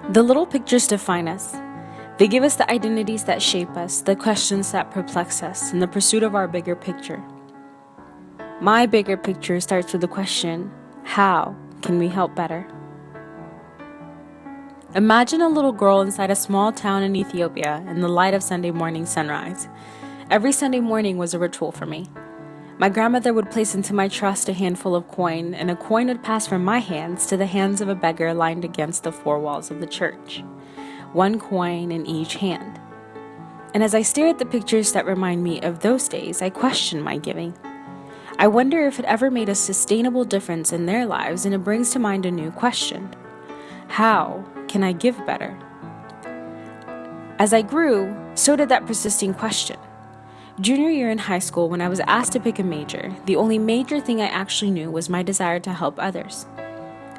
The little pictures define us. They give us the identities that shape us, the questions that perplex us, in the pursuit of our bigger picture. My bigger picture starts with the question, how can we help better? Imagine a little girl inside a small town in Ethiopia in the light of Sunday morning sunrise. Every Sunday morning was a ritual for me. My grandmother would place into my trust a handful of coin, and a coin would pass from my hands to the hands of a beggar lined against the four walls of the church. One coin in each hand. And as I stare at the pictures that remind me of those days, I question my giving. I wonder if it ever made a sustainable difference in their lives, and it brings to mind a new question. How can I give better? As I grew, so did that persisting question. Junior year in high school, when I was asked to pick a major, the only major thing I actually knew was my desire to help others.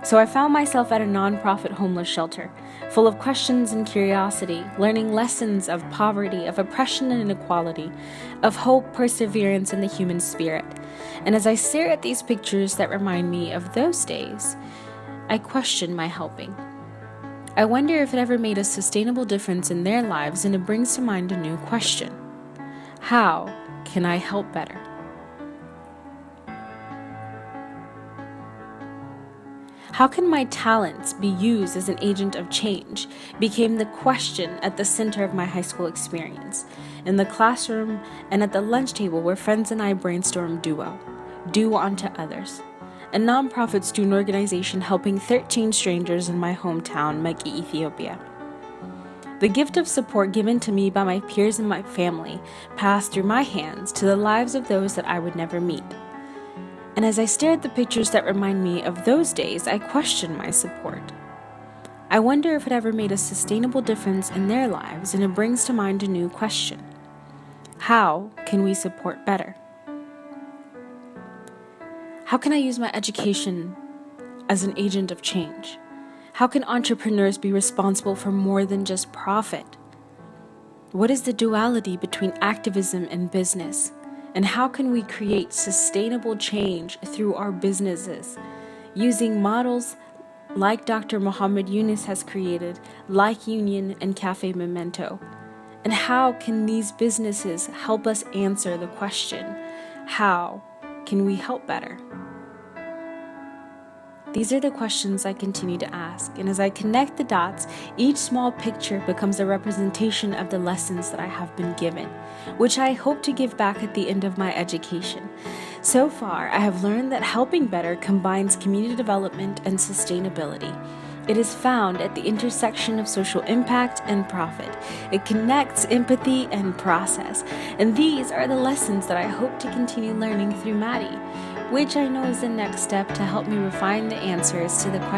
So I found myself at a nonprofit homeless shelter, full of questions and curiosity, learning lessons of poverty, of oppression and inequality, of hope, perseverance, and the human spirit. And as I stare at these pictures that remind me of those days, I question my helping. I wonder if it ever made a sustainable difference in their lives, and it brings to mind a new question. How can I help better? How can my talents be used as an agent of change became the question at the center of my high school experience, in the classroom and at the lunch table where friends and I brainstormed do unto others, a nonprofit student organization helping 13 strangers in my hometown, Mekki, Ethiopia. The gift of support given to me by my peers and my family passed through my hands to the lives of those that I would never meet. And as I stare at the pictures that remind me of those days, I question my support. I wonder if it ever made a sustainable difference in their lives, and it brings to mind a new question. How can we support better? How can I use my education as an agent of change? How can entrepreneurs be responsible for more than just profit? What is the duality between activism and business? And how can we create sustainable change through our businesses, using models like Dr. Muhammad Yunus has created, like Union and Cafe Memento? And how can these businesses help us answer the question, how can we help better? These are the questions I continue to ask, and as I connect the dots, each small picture becomes a representation of the lessons that I have been given, which I hope to give back at the end of my education. So far, I have learned that helping better combines community development and sustainability. It is found at the intersection of social impact and profit. It connects empathy and process, and these are the lessons that I hope to continue learning through Maddie, which I know is the next step to help me refine the answers to the questions